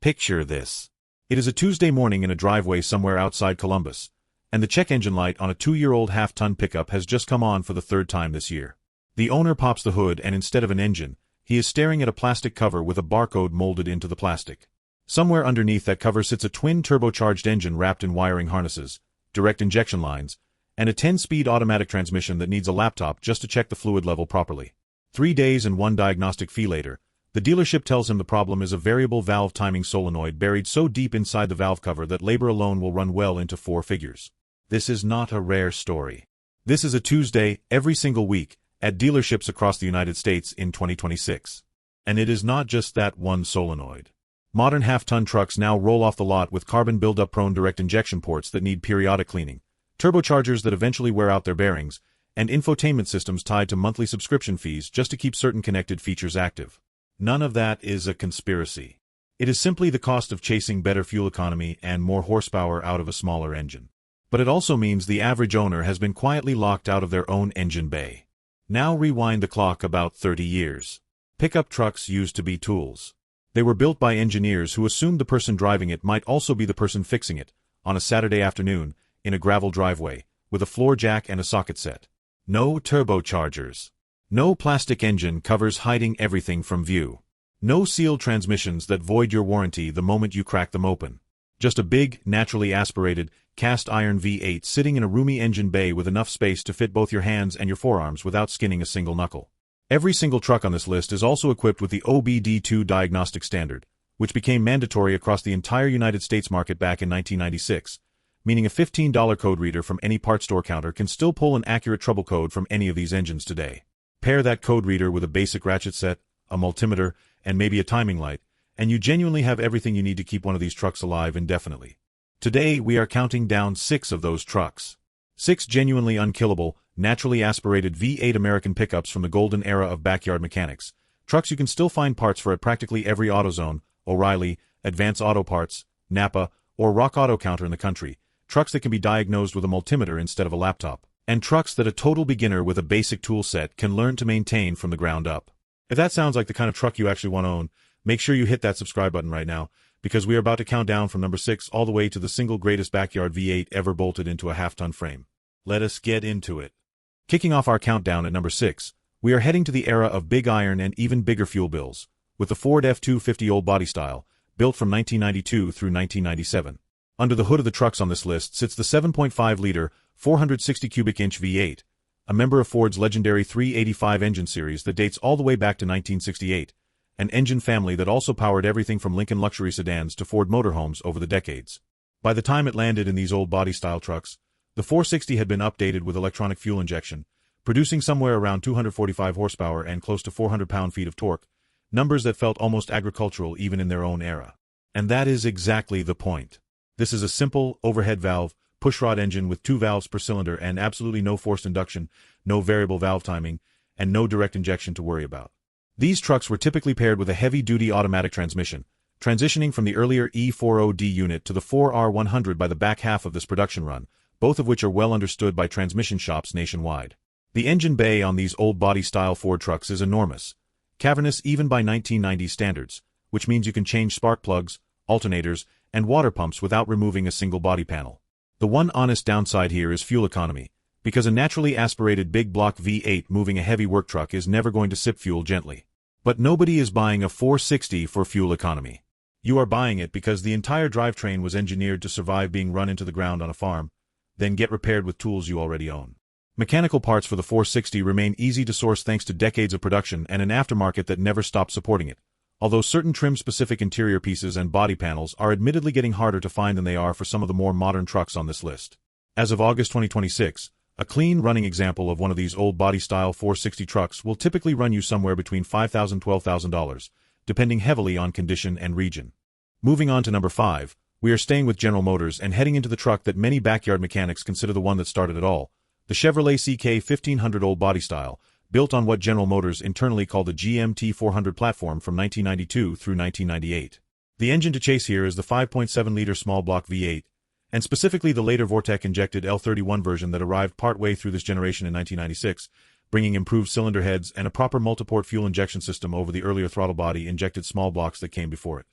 Picture this. It is a Tuesday morning in a driveway somewhere outside Columbus, and the check engine light on a 2-year-old half-ton pickup has just come on for the third time this year. The owner pops the hood and instead of an engine, he is staring at a plastic cover with a barcode molded into the plastic. Somewhere underneath that cover sits a twin turbocharged engine wrapped in wiring harnesses, direct injection lines, and a 10-speed automatic transmission that needs a laptop just to check the fluid level properly. 3 days and 1 diagnostic fee later, the dealership tells him the problem is a variable valve timing solenoid buried so deep inside the valve cover that labor alone will run well into 4 figures. This is not a rare story. This is a Tuesday, every single week, at dealerships across the United States in 2026. And it is not just that one solenoid. Modern half-ton trucks now roll off the lot with carbon buildup-prone direct injection ports that need periodic cleaning, turbochargers that eventually wear out their bearings, and infotainment systems tied to monthly subscription fees just to keep certain connected features active. None of that is a conspiracy. It is simply the cost of chasing better fuel economy and more horsepower out of a smaller engine. But it also means the average owner has been quietly locked out of their own engine bay. Now rewind the clock about 30 years. Pickup trucks used to be tools. They were built by engineers who assumed the person driving it might also be the person fixing it, on a Saturday afternoon, in a gravel driveway, with a floor jack and a socket set. No turbochargers. No plastic engine covers hiding everything from view. No sealed transmissions that void your warranty the moment you crack them open. Just a big, naturally aspirated, cast iron V8 sitting in a roomy engine bay with enough space to fit both your hands and your forearms without skinning a single knuckle. Every single truck on this list is also equipped with the OBD2 diagnostic standard, which became mandatory across the entire United States market back in 1996, meaning a $15 code reader from any part store counter can still pull an accurate trouble code from any of these engines today. Pair that code reader with a basic ratchet set, a multimeter, and maybe a timing light, and you genuinely have everything you need to keep one of these trucks alive indefinitely. Today, we are counting down 6 of those trucks. 6 genuinely unkillable, naturally aspirated V8 American pickups from the golden era of backyard mechanics. Trucks you can still find parts for at practically every AutoZone, O'Reilly, Advance Auto Parts, Napa, or Rock Auto counter in the country. Trucks that can be diagnosed with a multimeter instead of a laptop. And trucks that a total beginner with a basic tool set can learn to maintain from the ground up. If that sounds like the kind of truck you actually want to own, make sure you hit that subscribe button right now, because we are about to count down from number 6 all the way to the single greatest backyard V8 ever bolted into a half-ton frame. Let us get into it. Kicking off our countdown at number 6, we are heading to the era of big iron and even bigger fuel bills, with the Ford F-250 old body style, built from 1992 through 1997. Under the hood of the trucks on this list sits the 7.5-liter, 460 cubic inch V8, a member of Ford's legendary 385 engine series that dates all the way back to 1968, an engine family that also powered everything from Lincoln luxury sedans to Ford motorhomes over the decades. By the time it landed in these old body-style trucks, the 460 had been updated with electronic fuel injection, producing somewhere around 245 horsepower and close to 400 pound-feet of torque, numbers that felt almost agricultural even in their own era. And that is exactly the point. This is a simple, overhead valve, pushrod engine with 2 valves per cylinder and absolutely no forced induction, no variable valve timing, and no direct injection to worry about. These trucks were typically paired with a heavy-duty automatic transmission, transitioning from the earlier E40D unit to the 4R100 by the back half of this production run, both of which are well understood by transmission shops nationwide. The engine bay on these old body-style Ford trucks is enormous, cavernous even by 1990s standards, which means you can change spark plugs, alternators, and water pumps without removing a single body panel. The one honest downside here is fuel economy, because a naturally aspirated big block V8 moving a heavy work truck is never going to sip fuel gently. But nobody is buying a 460 for fuel economy. You are buying it because the entire drivetrain was engineered to survive being run into the ground on a farm, then get repaired with tools you already own. Mechanical parts for the 460 remain easy to source thanks to decades of production and an aftermarket that never stopped supporting it, although certain trim-specific interior pieces and body panels are admittedly getting harder to find than they are for some of the more modern trucks on this list. As of August 2026, a clean running example of one of these old body-style 460 trucks will typically run you somewhere between $5,000 and $12,000, depending heavily on condition and region. Moving on to number 5, we are staying with General Motors and heading into the truck that many backyard mechanics consider the one that started it all, the Chevrolet CK1500 old body style, built on what General Motors internally called the GMT 400 platform from 1992 through 1998. The engine to chase here is the 5.7-liter small block V8, and specifically the later Vortec-injected L31 version that arrived partway through this generation in 1996, bringing improved cylinder heads and a proper multiport fuel injection system over the earlier throttle body injected small blocks that came before it.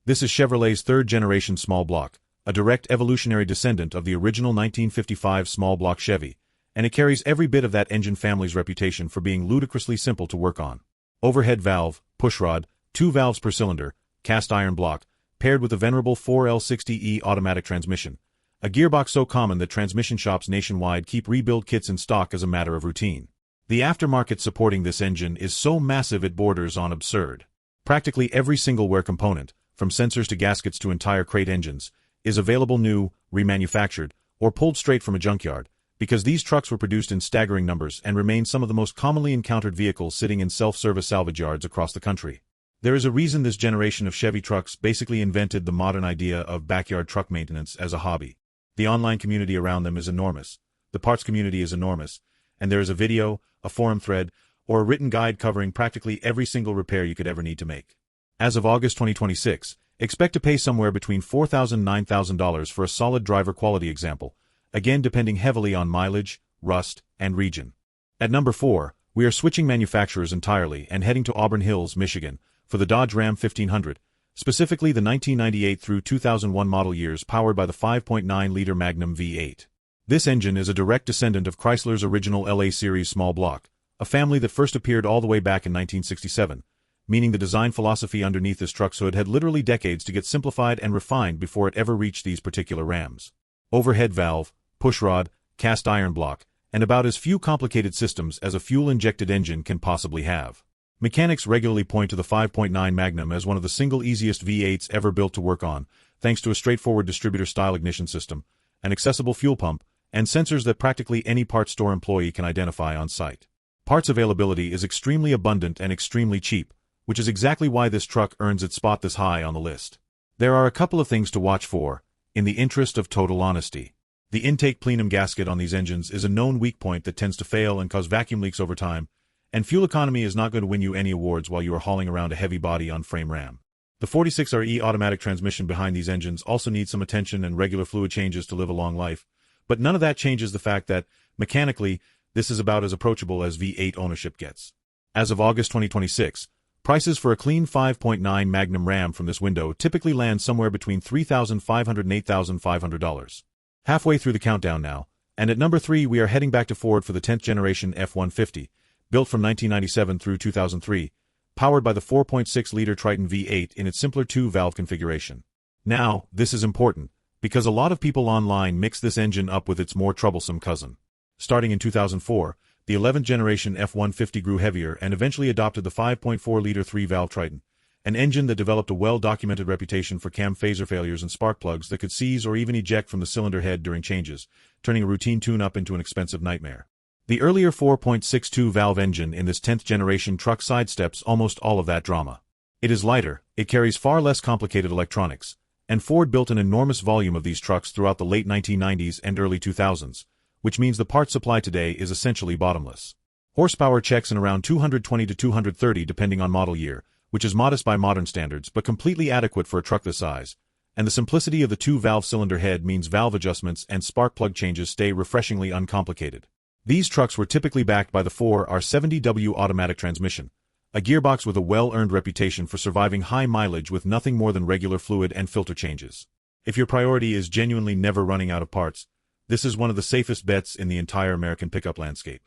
This is Chevrolet's third-generation small block, a direct evolutionary descendant of the original 1955 small block Chevy, and it carries every bit of that engine family's reputation for being ludicrously simple to work on. Overhead valve, pushrod, 2 valves per cylinder, cast iron block, paired with the venerable 4L60E automatic transmission, a gearbox so common that transmission shops nationwide keep rebuild kits in stock as a matter of routine. The aftermarket supporting this engine is so massive it borders on absurd. Practically every single wear component, from sensors to gaskets to entire crate engines, is available new, remanufactured, or pulled straight from a junkyard, because these trucks were produced in staggering numbers and remain some of the most commonly encountered vehicles sitting in self-service salvage yards across the country. There is a reason this generation of Chevy trucks basically invented the modern idea of backyard truck maintenance as a hobby. The online community around them is enormous, the parts community is enormous, and there is a video, a forum thread, or a written guide covering practically every single repair you could ever need to make. As of August 2026, expect to pay somewhere between $4,000 and $9,000 for a solid driver quality example, again depending heavily on mileage, rust, and region. At number 4, we are switching manufacturers entirely and heading to Auburn Hills, Michigan, for the Dodge Ram 1500, specifically the 1998 through 2001 model years powered by the 5.9-liter Magnum V8. This engine is a direct descendant of Chrysler's original LA Series small block, a family that first appeared all the way back in 1967, meaning the design philosophy underneath this truck's hood had literally decades to get simplified and refined before it ever reached these particular Rams. Overhead valve, pushrod, cast iron block, and about as few complicated systems as a fuel-injected engine can possibly have. Mechanics regularly point to the 5.9 Magnum as one of the single easiest V8s ever built to work on, thanks to a straightforward distributor-style ignition system, an accessible fuel pump, and sensors that practically any parts store employee can identify on site. Parts availability is extremely abundant and extremely cheap, which is exactly why this truck earns its spot this high on the list. There are a couple of things to watch for, in the interest of total honesty. The intake plenum gasket on these engines is a known weak point that tends to fail and cause vacuum leaks over time, and fuel economy is not going to win you any awards while you are hauling around a heavy body on-frame Ram. The 46RE automatic transmission behind these engines also needs some attention and regular fluid changes to live a long life, but none of that changes the fact that, mechanically, this is about as approachable as V8 ownership gets. As of August 2026, prices for a clean 5.9 Magnum Ram from this window typically land somewhere between $3,500 and $8,500. Halfway through the countdown now, and at number 3 we are heading back to Ford for the 10th generation F-150, built from 1997 through 2003, powered by the 4.6-liter Triton V8 in its simpler 2-valve configuration. Now, this is important, because a lot of people online mix this engine up with its more troublesome cousin. Starting in 2004, the 11th generation F-150 grew heavier and eventually adopted the 5.4-liter 3-valve Triton, an engine that developed a well-documented reputation for cam phaser failures and spark plugs that could seize or even eject from the cylinder head during changes, turning a routine tune-up into an expensive nightmare. The earlier 4.62-valve engine in this 10th generation truck sidesteps almost all of that drama. It is lighter, it carries far less complicated electronics, and Ford built an enormous volume of these trucks throughout the late 1990s and early 2000s, which means the parts supply today is essentially bottomless. Horsepower checks in around 220 to 230 depending on model year, which is modest by modern standards but completely adequate for a truck this size, and the simplicity of the 2-valve cylinder head means valve adjustments and spark plug changes stay refreshingly uncomplicated. These trucks were typically backed by the 4R70W automatic transmission, a gearbox with a well-earned reputation for surviving high mileage with nothing more than regular fluid and filter changes. If your priority is genuinely never running out of parts, this is one of the safest bets in the entire American pickup landscape.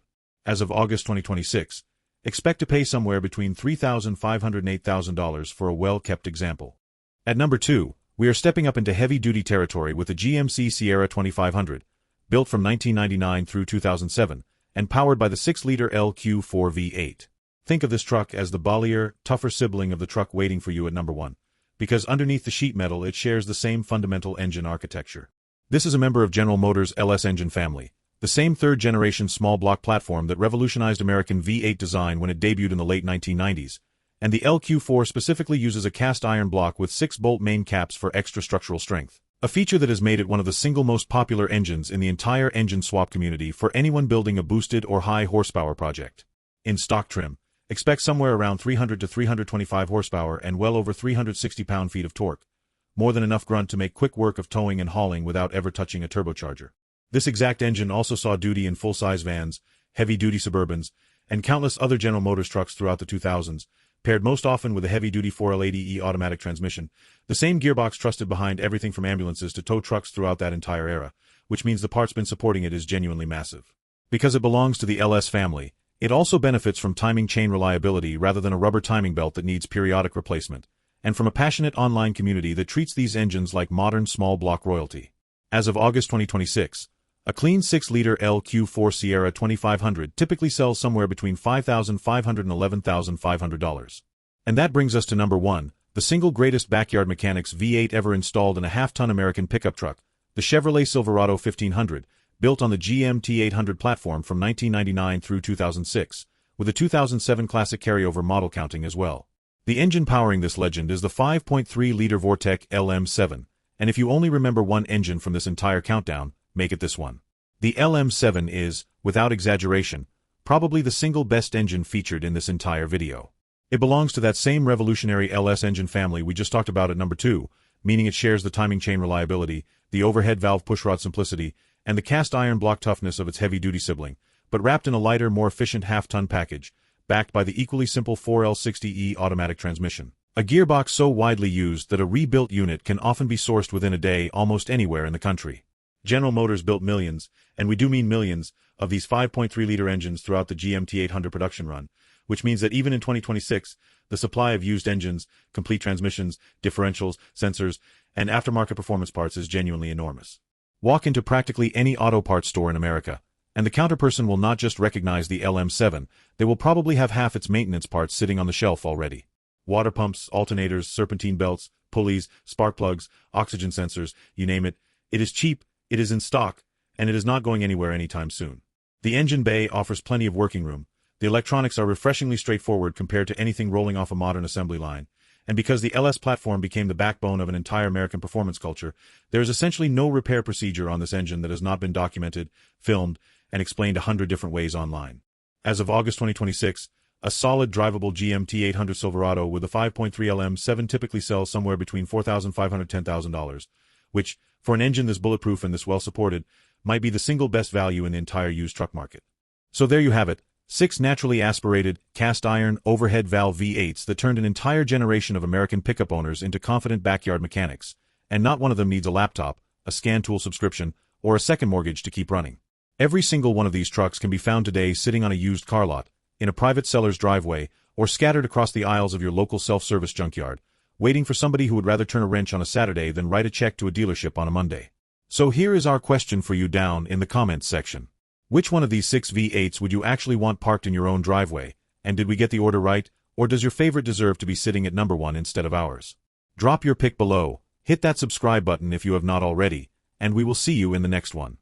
As of August 2026, expect to pay somewhere between $3,500 and $8,000 for a well-kept example. At number 2, we are stepping up into heavy-duty territory with the GMC Sierra 2500, built from 1999 through 2007, and powered by the 6-liter LQ4 V8. Think of this truck as the bollier, tougher sibling of the truck waiting for you at number 1, because underneath the sheet metal it shares the same fundamental engine architecture. This is a member of General Motors' LS engine family, the same third-generation small-block platform that revolutionized American V8 design when it debuted in the late 1990s, and the LQ4 specifically uses a cast-iron block with 6-bolt main caps for extra structural strength, a feature that has made it one of the single most popular engines in the entire engine swap community for anyone building a boosted or high-horsepower project. In stock trim, expect somewhere around 300 to 325 horsepower and well over 360 pound-feet of torque, more than enough grunt to make quick work of towing and hauling without ever touching a turbocharger. This exact engine also saw duty in full-size vans, heavy-duty Suburbans, and countless other General Motors trucks throughout the 2000s, paired most often with a heavy-duty 4L80E automatic transmission, the same gearbox trusted behind everything from ambulances to tow trucks throughout that entire era, which means the parts bin supporting it is genuinely massive. Because it belongs to the LS family, it also benefits from timing chain reliability rather than a rubber timing belt that needs periodic replacement, and from a passionate online community that treats these engines like modern small block royalty. As of August 2026, a clean 6-liter LQ4 Sierra 2500 typically sells somewhere between $5,500 and $11,500. And that brings us to number 1, the single greatest backyard mechanics V8 ever installed in a half-ton American pickup truck, the Chevrolet Silverado 1500, built on the GMT 800 platform from 1999 through 2006, with a 2007 classic carryover model counting as well. The engine powering this legend is the 5.3-liter Vortec LM7, and if you only remember one engine from this entire countdown, make it this one. The LM7 is, without exaggeration, probably the single best engine featured in this entire video. It belongs to that same revolutionary LS engine family we just talked about at number 2, meaning it shares the timing chain reliability, the overhead valve pushrod simplicity, and the cast iron block toughness of its heavy-duty sibling, but wrapped in a lighter, more efficient half-ton package, backed by the equally simple 4L60E automatic transmission. A gearbox so widely used that a rebuilt unit can often be sourced within a day almost anywhere in the country. General Motors built millions, and we do mean millions, of these 5.3-liter engines throughout the GMT 800 production run, which means that even in 2026, the supply of used engines, complete transmissions, differentials, sensors, and aftermarket performance parts is genuinely enormous. Walk into practically any auto parts store in America, and the counterperson will not just recognize the LM7, they will probably have half its maintenance parts sitting on the shelf already. Water pumps, alternators, serpentine belts, pulleys, spark plugs, oxygen sensors, you name it. It is cheap, it is in stock, and it is not going anywhere anytime soon. The engine bay offers plenty of working room. The electronics are refreshingly straightforward compared to anything rolling off a modern assembly line. And because the LS platform became the backbone of an entire American performance culture, there is essentially no repair procedure on this engine that has not been documented, filmed, and explained 100 different ways online. As of August 2026, a solid drivable GMT 800 Silverado with a 5.3 LM7 typically sells somewhere between $4,500 and $10,000, which, for an engine this bulletproof and this well-supported, might be the single best value in the entire used truck market. So there you have it, 6 naturally aspirated, cast-iron, overhead valve V8s that turned an entire generation of American pickup owners into confident backyard mechanics, and not one of them needs a laptop, a scan tool subscription, or a second mortgage to keep running. Every single one of these trucks can be found today sitting on a used car lot, in a private seller's driveway, or scattered across the aisles of your local self-service junkyard, waiting for somebody who would rather turn a wrench on a Saturday than write a check to a dealership on a Monday. So here is our question for you down in the comments section. Which one of these 6 V8s would you actually want parked in your own driveway, and did we get the order right, or does your favorite deserve to be sitting at number 1 instead of ours? Drop your pick below, hit that subscribe button if you have not already, and we will see you in the next one.